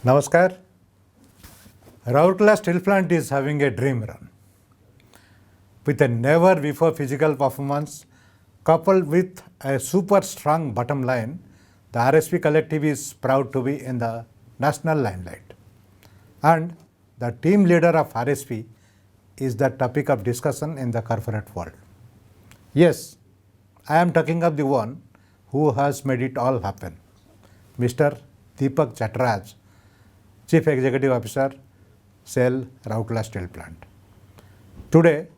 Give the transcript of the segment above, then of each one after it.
Namaskar. Rourkela steel plant is having a dream run. With a never before physical performance coupled with a super strong bottom line, the RSP collective is proud to be in the national limelight. And the team leader of RSP is the topic of discussion in the corporate world. Yes, I am talking of the one who has made it all happen, Mr. Dipak Chattaraj, Chief Executive Officer, SAIL Rourkela Steel Plant. Today,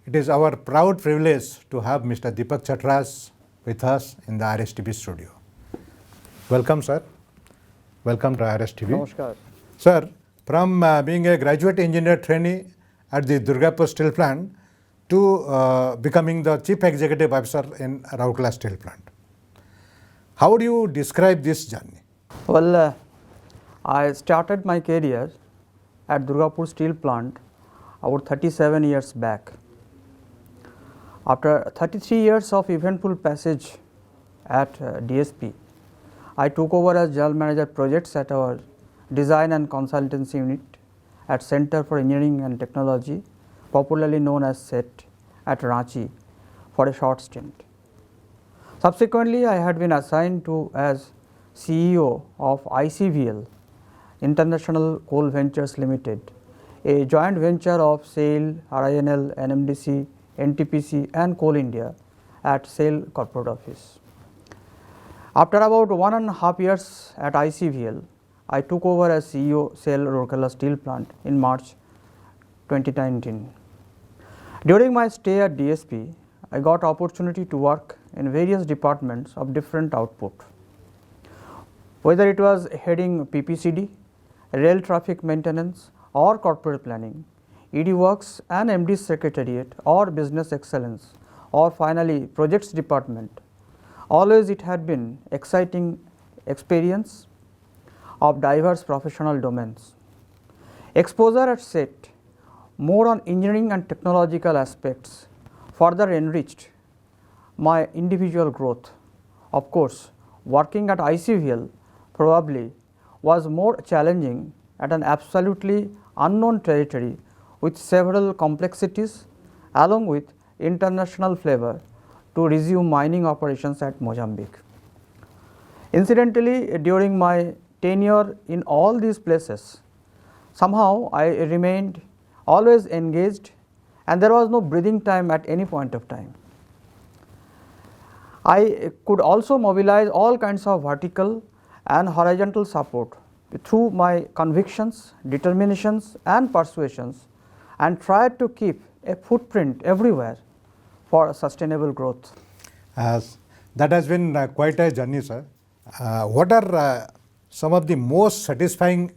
it is our proud privilege to have Mr. Dipak Chattaraj with us in the RSTV studio. Welcome, sir. Welcome to RSTV. Namaskar. Sir, from being a graduate engineer trainee at the Durgapur Steel Plant to becoming the Chief Executive Officer in Rourkela Steel Plant. How do you describe this journey? Well, I started my career at Durgapur Steel Plant about 37 years back. After 33 years of eventful passage at DSP, I took over as General Manager Projects at our Design and Consultancy Unit at Center for Engineering and Technology, popularly known as CET, at Ranchi for a short stint. Subsequently, I had been assigned to as CEO of ICVL, International Coal Ventures Limited, a joint venture of SAIL, RINL, NMDC, NTPC and Coal India at SAIL corporate office. After about 1.5 years at ICVL, I took over as CEO SAIL Rourkela Steel Plant in March 2019. During my stay at DSP, I got opportunity to work in various departments of different output. Whether it was heading PPCD, rail traffic maintenance or corporate planning, ED works and MD secretariat or business excellence, or finally projects department, always it had been exciting experience of diverse professional domains. Exposure at SET more on engineering and technological aspects further enriched my individual growth. Of course, working at ICVL probably was more challenging at an absolutely unknown territory with several complexities along with international flavor to resume mining operations at Mozambique. Incidentally, during my tenure in all these places, somehow I remained always engaged and there was no breathing time at any point of time. I could also mobilize all kinds of vertical and horizontal support through my convictions, determinations and persuasions, and tried to keep a footprint everywhere for sustainable growth. That has been quite a journey, sir. What are some of the most satisfying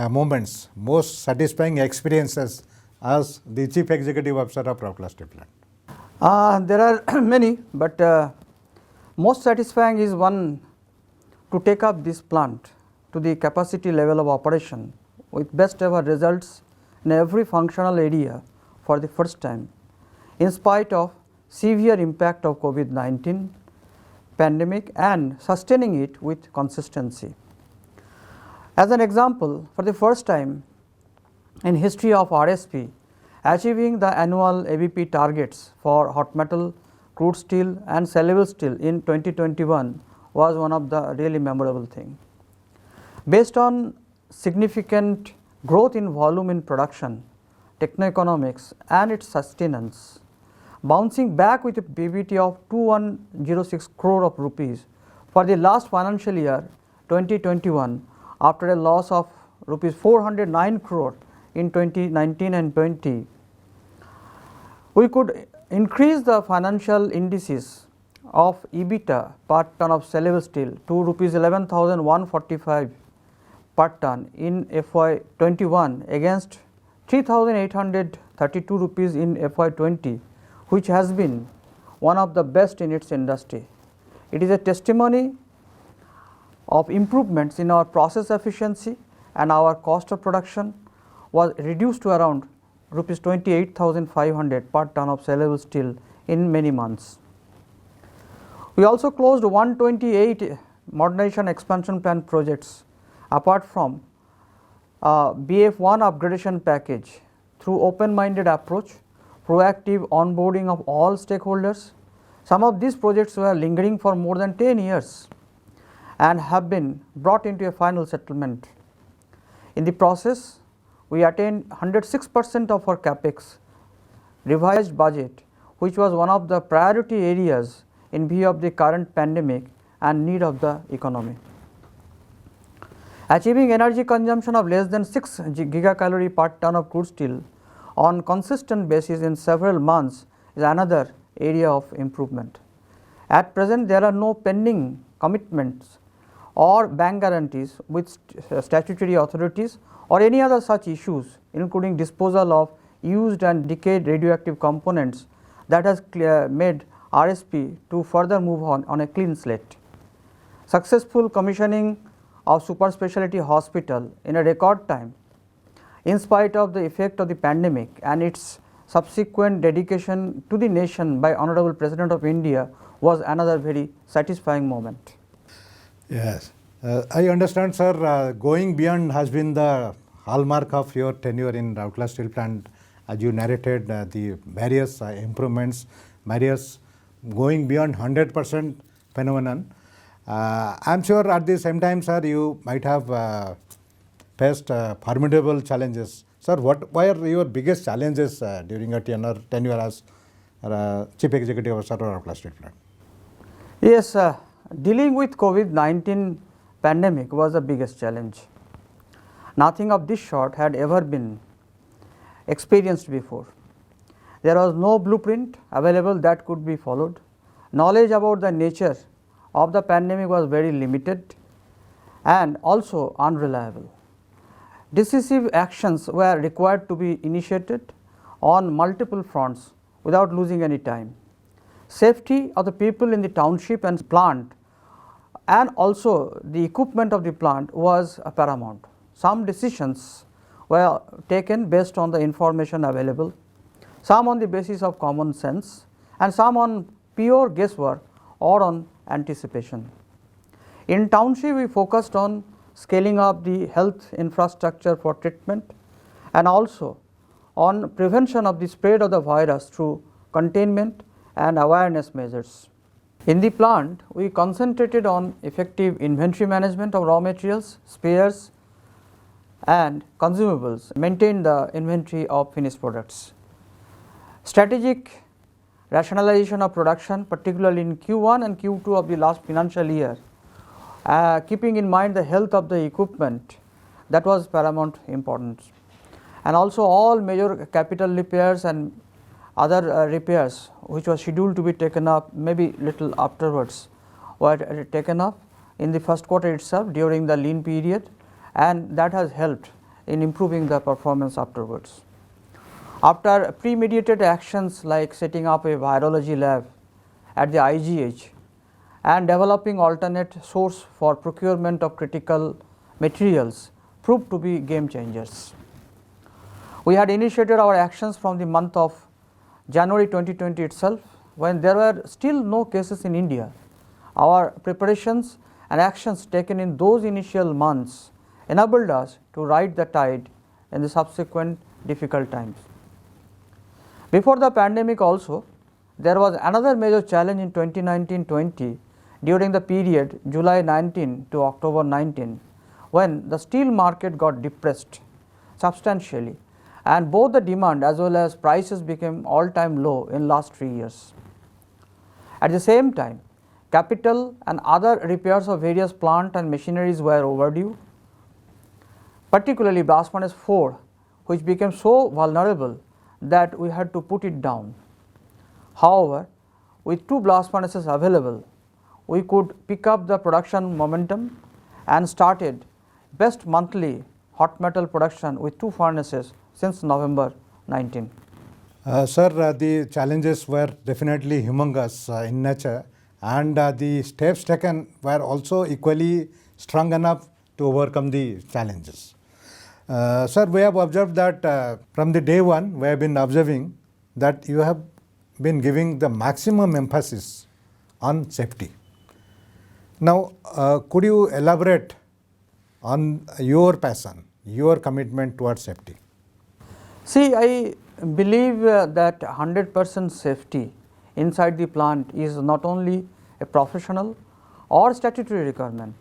moments, most satisfying experiences as the Chief Executive Officer of Rourkela Steel Plant? There are many, but most satisfying is one to take up this plant to the capacity level of operation with best ever results in every functional area for the first time, in spite of severe impact of COVID-19 pandemic and sustaining it with consistency. As an example, for the first time in history of RSP, achieving the annual ABP targets for hot metal, crude steel and saleable steel in 2021 was one of the really memorable thing. Based on significant growth in volume in production, techno-economics and its sustenance, bouncing back with a PBT of 2106 crore of rupees for the last financial year 2021 after a loss of rupees 409 crore in 2019 and 20, we could increase the financial indices of EBITDA per ton of saleable steel to rupees 11,145 per ton in FY 21 against 3,832 rupees in FY 20, which has been one of the best in its industry. It is a testimony of improvements in our process efficiency, and our cost of production was reduced to around rupees 28,500 per ton of saleable steel in many months. We also closed 128 modernization expansion plan projects apart from BF1 upgradation package through open-minded approach, proactive onboarding of all stakeholders. Some of these projects were lingering for more than 10 years and have been brought into a final settlement. In the process, we attained 106% of our capex revised budget, which was one of the priority areas in view of the current pandemic and need of the economy. Achieving energy consumption of less than 6 gigacalorie per ton of crude steel on consistent basis in several months is another area of improvement. At present, there are no pending commitments or bank guarantees with statutory authorities or any other such issues, including disposal of used and decayed radioactive components, that has made RSP to further move on a clean slate. Successful commissioning of super specialty hospital in a record time, in spite of the effect of the pandemic and its subsequent dedication to the nation by Honorable President of India, was another very satisfying moment. Yes, I understand, sir. Going beyond has been the hallmark of your tenure in Rourkela Steel Plant, as you narrated the various improvements, various going beyond 100% phenomenon. I'm sure at the same time, sir, you might have faced formidable challenges. Sir, what were your biggest challenges during your tenure as Chief Executive Officer of Rourkela Steel Plant? Yes, dealing with COVID-19 pandemic was the biggest challenge. Nothing of this sort had ever been experienced before. There was no blueprint available that could be followed. Knowledge about the nature of the pandemic was very limited and also unreliable. Decisive actions were required to be initiated on multiple fronts without losing any time. Safety of the people in the township and plant and also the equipment of the plant was paramount. Some decisions were taken based on the information available, some on the basis of common sense, and some on pure guesswork or on anticipation. In township, we focused on scaling up the health infrastructure for treatment and also on prevention of the spread of the virus through containment and awareness measures. In the plant, we concentrated on effective inventory management of raw materials, spares and consumables, maintain the inventory of finished products. Strategic rationalization of production, particularly in Q1 and Q2 of the last financial year, keeping in mind the health of the equipment, that was paramount importance. And also all major capital repairs and other repairs which was scheduled to be taken up maybe little afterwards were taken up in the first quarter itself during the lean period, and that has helped in improving the performance afterwards. After premeditated actions like setting up a virology lab at the IGH and developing alternate source for procurement of critical materials proved to be game changers. We had initiated our actions from the month of January 2020 itself, when there were still no cases in India. Our preparations and actions taken in those initial months enabled us to ride the tide in the subsequent difficult times. Before the pandemic also, there was another major challenge in 2019-20 during the period July 19 to October 19, when the steel market got depressed substantially and both the demand as well as prices became all-time low in last 3 years. At the same time, capital and other repairs of various plant and machineries were overdue, particularly blast furnace 4, which became so vulnerable that we had to put it down. However, with 2 blast furnaces available, we could pick up the production momentum and started best monthly hot metal production with 2 furnaces since November 19. Sir, the challenges were definitely humongous in nature, and the steps taken were also equally strong enough to overcome the challenges. Sir, we have observed that from the day one, we have been observing that you have been giving the maximum emphasis on safety. Now, could you elaborate on your passion your commitment towards safety? See, I believe that 100% safety inside the plant is not only a professional or statutory requirement,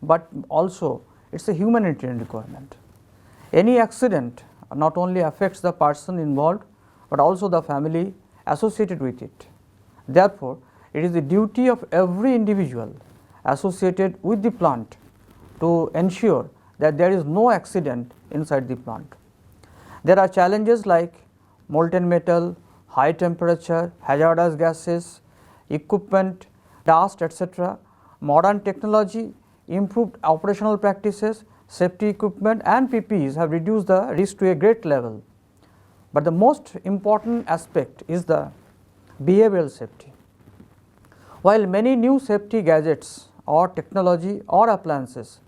but also it is a humanitarian requirement. Any accident not only affects the person involved, but also the family associated with it. Therefore, it is the duty of every individual associated with the plant to ensure that there is no accident inside the plant. There are challenges like molten metal, high temperature, hazardous gases, equipment, dust, etc. Modern technology, improved operational practices, safety equipment and PPEs have reduced the risk to a great level. But the most important aspect is the behavioral safety. While many new safety gadgets or technology or appliances,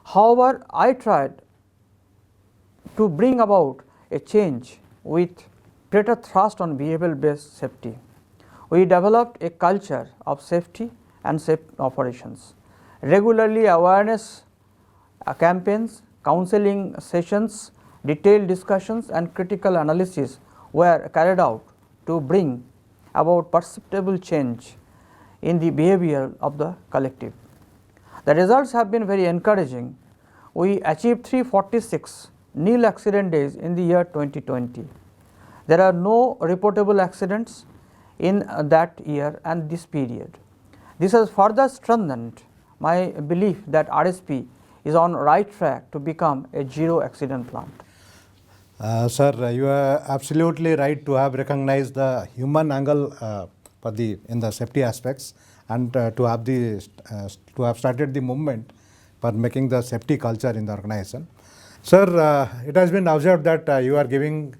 however, I tried to bring about a change with greater thrust on behavioral based safety. We developed a culture of safety and safe operations. Regularly awareness campaigns, counseling sessions, detailed discussions and critical analysis were carried out to bring about perceptible change in the behavior of the collective. The results have been very encouraging. We achieved 346 nil accident days in the year 2020. There are no reportable accidents in that year and this period. This has further strengthened my belief that RSP is on right track to become a zero accident plant. Sir, you are absolutely right to have recognized the human angle in the safety aspects and to have started the movement for making the safety culture in the organization. Sir, it has been observed that you are giving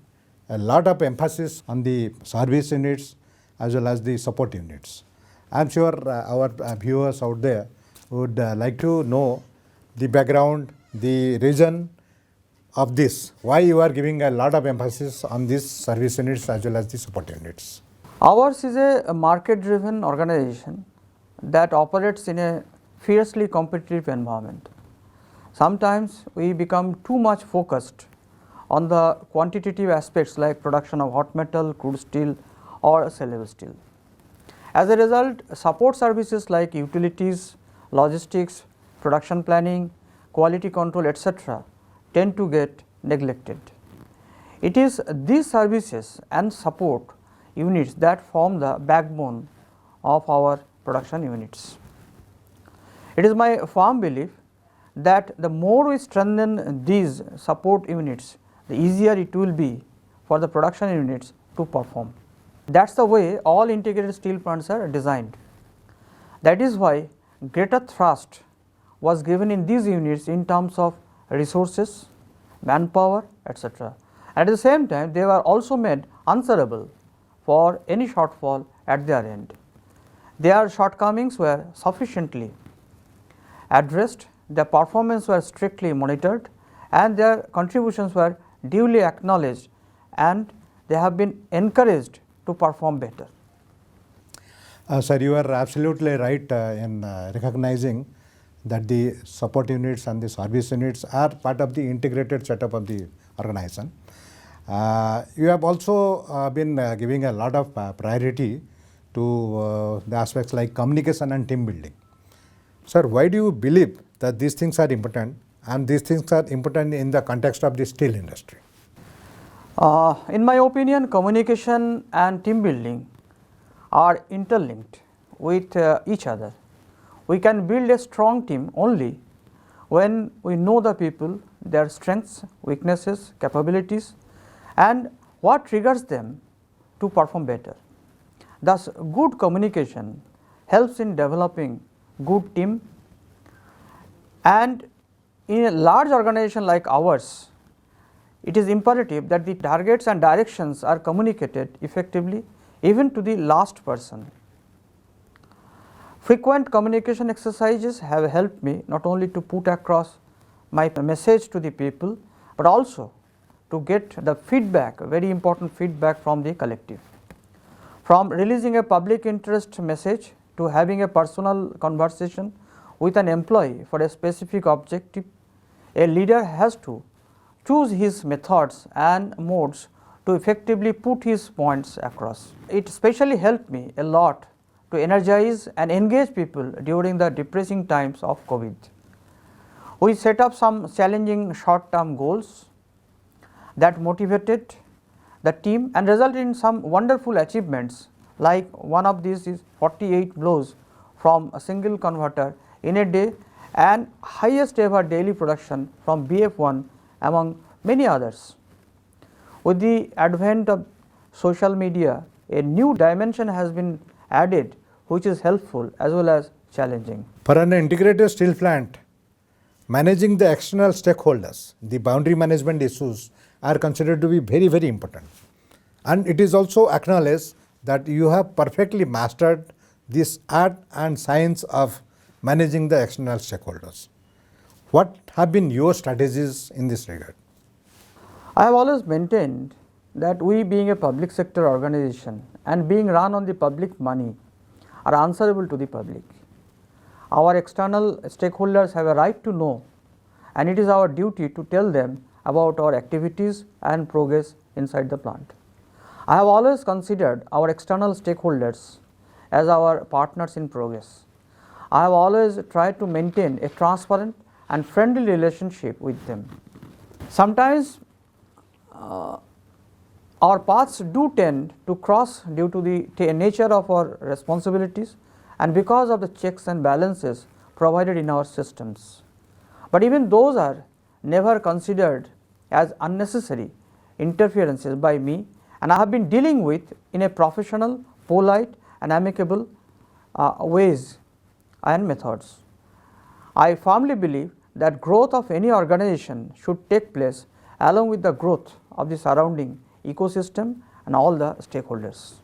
a lot of emphasis on the service units as well as the support units. I am sure our viewers out there would like to know the background, the reason of this, why you are giving a lot of emphasis on these service units as well as the support units. Ours is a market driven organization that operates in a fiercely competitive environment. Sometimes we become too much focused on the quantitative aspects like production of hot metal, crude steel or saleable steel. As a result, support services like utilities, logistics, production planning, quality control, etc. tend to get neglected. It is these services and support units that form the backbone of our production units. It is my firm belief that the more we strengthen these support units, the easier it will be for the production units to perform. That is the way all integrated steel plants are designed. That is why greater thrust was given in these units in terms of resources, manpower, etc. At the same time, they were also made answerable for any shortfall at their end. Their shortcomings were sufficiently addressed, their performance was strictly monitored and their contributions were duly acknowledged and they have been encouraged to perform better. Sir, you are absolutely right in recognizing that the support units and the service units are part of the integrated setup of the organization. You have also been giving a lot of priority to the aspects like communication and team building. Sir, why do you believe that these things are important and these things are important in the context of the steel industry? In my opinion, communication and team building are interlinked with each other. We can build a strong team only when we know the people, their strengths, weaknesses, capabilities and what triggers them to perform better. Thus, good communication helps in developing good team, and in a large organization like ours, it is imperative that the targets and directions are communicated effectively even to the last person. Frequent communication exercises have helped me not only to put across my message to the people, but also to get the feedback, very important feedback from the collective. From releasing a public interest message to having a personal conversation with an employee for a specific objective, a leader has to choose his methods and modes to effectively put his points across. It especially helped me a lot to energize and engage people during the depressing times of COVID. We set up some challenging short-term goals that motivated the team and resulted in some wonderful achievements, like one of these is 48 blows from a single converter in a day and highest ever daily production from BF1 among many others. With the advent of social media, a new dimension has been added which is helpful as well as challenging. For an integrated steel plant, managing the external stakeholders, the boundary management issues are considered to be very, very important. And it is also acknowledged that you have perfectly mastered this art and science of managing the external stakeholders. What have been your strategies in this regard? I have always maintained that we, being a public sector organization and being run on the public money, are answerable to the public. Our external stakeholders have a right to know, and it is our duty to tell them about our activities and progress inside the plant. I have always considered our external stakeholders as our partners in progress. I have always tried to maintain a transparent and friendly relationship with them. Sometimes our paths do tend to cross due to the nature of our responsibilities and because of the checks and balances provided in our systems. But even those are never considered as unnecessary interferences by me, and I have been dealing with in a professional, polite and amicable ways and methods. I firmly believe that growth of any organization should take place along with the growth of the surrounding ecosystem and all the stakeholders.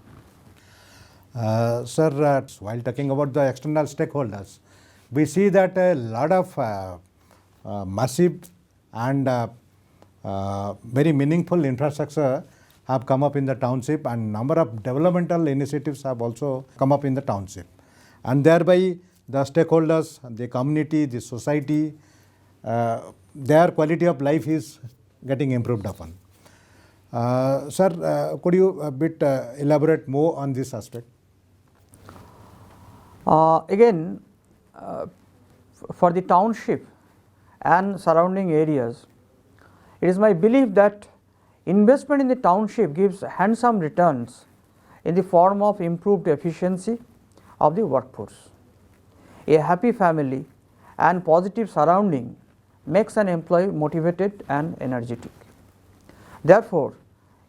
Sir, while talking about the external stakeholders, we see that a lot of massive and very meaningful infrastructure have come up in the township, and number of developmental initiatives have also come up in the township, and thereby the stakeholders, the community, the society, their quality of life is getting improved upon. Sir, could you a bit elaborate more on this aspect? Again, for the township and surrounding areas, it is my belief that investment in the township gives handsome returns in the form of improved efficiency of the workforce. A happy family and positive surrounding makes an employee motivated and energetic. Therefore,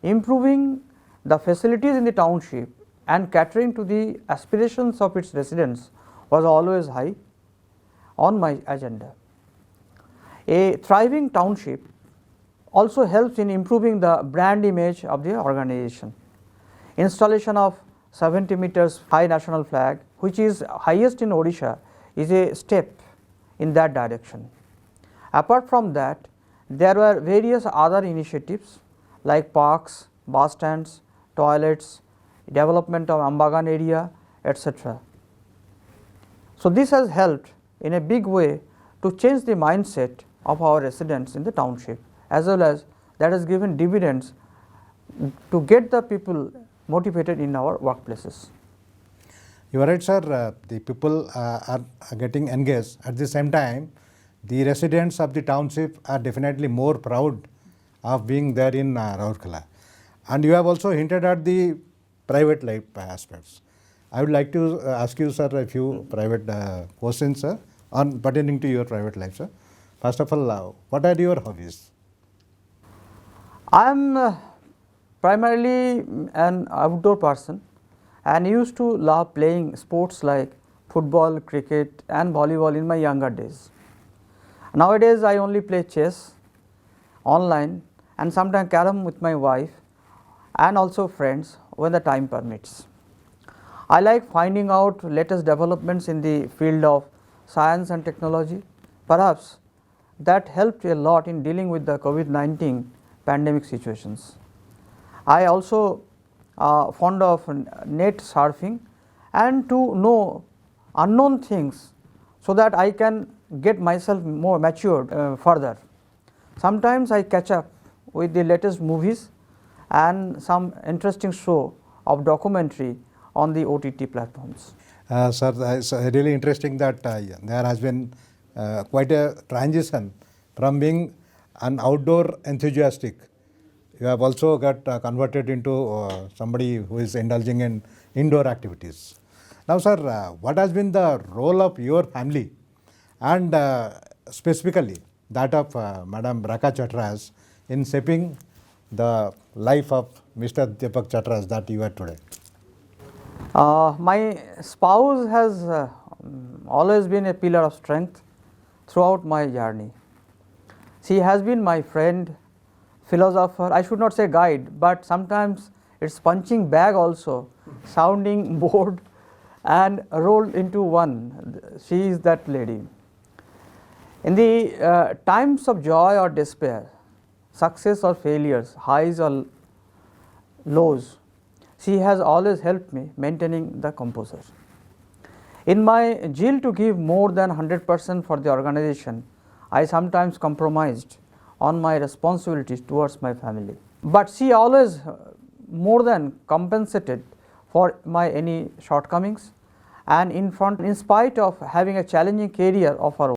improving the facilities in the township and catering to the aspirations of its residents was always high on my agenda. A thriving township also helps in improving the brand image of the organization. Installation of 70 meters high national flag, which is highest in Odisha, is a step in that direction. Apart from that, there were various other initiatives like parks, bus stands, toilets, development of Ambagan area, etc. So this has helped in a big way to change the mindset of our residents in the township, as well as that has given dividends to get the people motivated in our workplaces. You are right, sir. The people are getting engaged. At the same time, the residents of the township are definitely more proud of being there in Rourkela. And you have also hinted at the private life aspects. I would like to ask you, sir, a few private questions, sir, on pertaining to your private life, sir. First of all, what are your hobbies? I am primarily an outdoor person and used to love playing sports like football, cricket and volleyball in my younger days. Nowadays, I only play chess online and sometimes carom with my wife and also friends when the time permits. I like finding out latest developments in the field of science and technology. Perhaps that helped a lot in dealing with the COVID-19 pandemic situations. I also fond of net surfing and to know unknown things so that I can get myself more matured further. Sometimes I catch up with the latest movies and some interesting show of documentary on the OTT platforms. Sir, it's really interesting that there has been quite a transition from being an outdoor enthusiastic. You have also got converted into somebody who is indulging in indoor activities. Now, sir, what has been the role of your family and specifically that of Madam Raka Chattaraj in shaping the life of Mr. Dipak Chattaraj that you are today? My spouse has always been a pillar of strength throughout my journey. She has been my friend, philosopher, I should not say guide, but sometimes it's punching bag also, sounding board and rolled into one. She is that lady. In the times of joy or despair, success or failures, highs or lows, she has always helped me maintaining the composure. In my zeal to give more than 100% for the organization, I sometimes compromised on my responsibilities towards my family. But she always more than compensated for my any shortcomings, and in spite of having a challenging career of her own.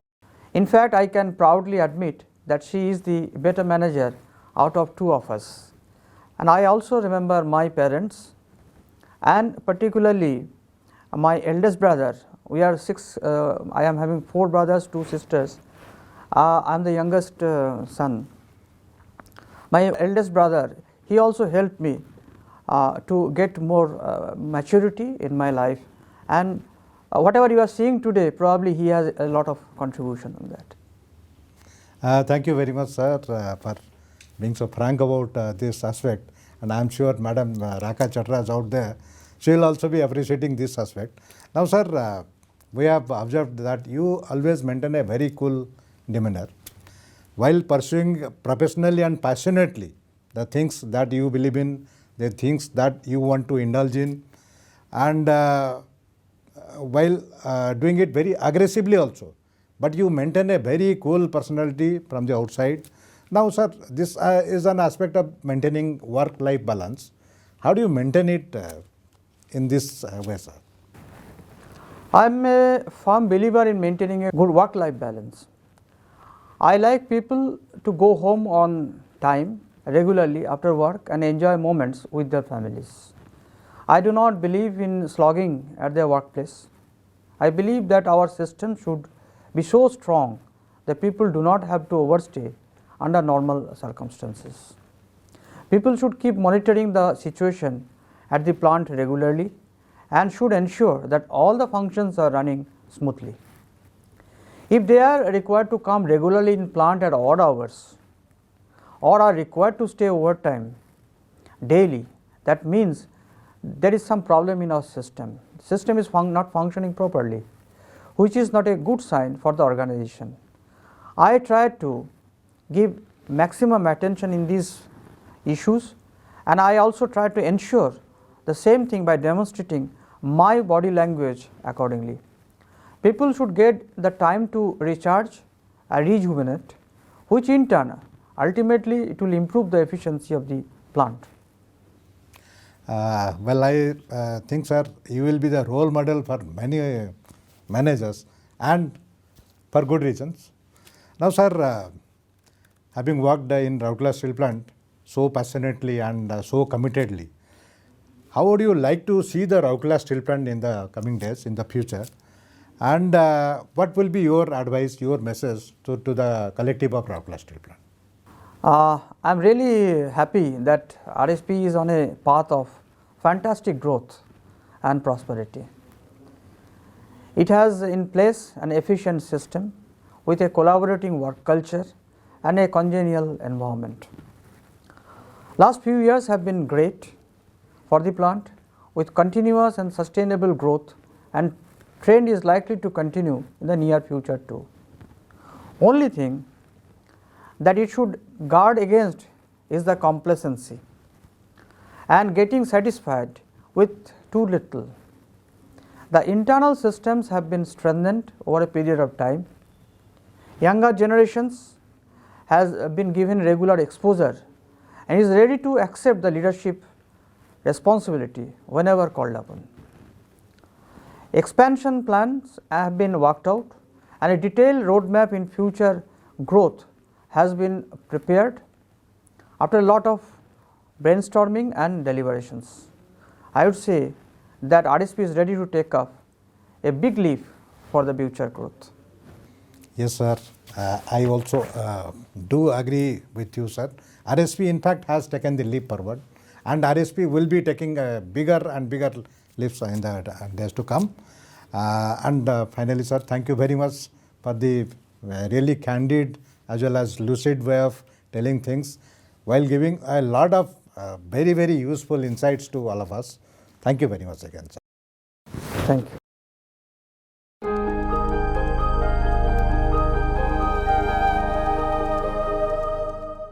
In fact, I can proudly admit that she is the better manager out of two of us. And I also remember my parents, and particularly my eldest brother. We are six, I am having 4 brothers, 2 sisters. I am the youngest son. My eldest brother, he also helped me to get more maturity in my life, and whatever you are seeing today, probably he has a lot of contribution on that. Thank you very much, sir, for being so frank about this aspect, and I am sure Madam Raka Chattaraj out there, she will also be appreciating this aspect. Now, sir, we have observed that you always maintain a very cool demeanor while pursuing professionally and passionately the things that you believe in, the things that you want to indulge in, and while doing it very aggressively also. But you maintain a very cool personality from the outside. Now, sir, this is an aspect of maintaining work-life balance. How do you maintain it in this way, sir? I am a firm believer in maintaining a good work-life balance. I like people to go home on time regularly after work and enjoy moments with their families. I do not believe in slogging at their workplace. I believe that our system should be so strong that people do not have to overstay under normal circumstances. People should keep monitoring the situation at the plant regularly and should ensure that all the functions are running smoothly. If they are required to come regularly in plant at odd hours or are required to stay overtime daily, that means there is some problem in our system. System is not functioning properly, which is not a good sign for the organization. I try to give maximum attention in these issues, and I also try to ensure the same thing by demonstrating my body language accordingly. People should get the time to recharge and rejuvenate, which in turn ultimately it will improve the efficiency of the plant. Well, I think, sir, you will be the role model for many managers, and for good reasons. Now, sir, having worked in Rourkela steel plant so passionately and so committedly, how would you like to see the Rourkela steel plant in the coming days, in the future? And what will be your advice, your message to the collective of Rourkela steel plant? I am really happy that RSP is on a path of fantastic growth and prosperity. It has in place an efficient system with a collaborating work culture and a congenial environment. Last few years have been great for the plant with continuous and sustainable growth, and trend is likely to continue in the near future too. Only thing that it should guard against is the complacency and getting satisfied with too little. The internal systems have been strengthened over a period of time. Younger generations has been given regular exposure and is ready to accept the leadership responsibility whenever called upon. Expansion plans have been worked out and a detailed roadmap in future growth has been prepared after a lot of brainstorming and deliberations. I would say that RSP is ready to take up a big leap for the future growth. Yes, sir. I also do agree with you, sir. RSP, in fact, has taken the leap forward, and RSP will be taking bigger and bigger leaps in the days to come. Finally, sir, thank you very much for the really candid as well as lucid way of telling things while giving a lot of very, very useful insights to all of us. Thank you very much again, sir. Thank you.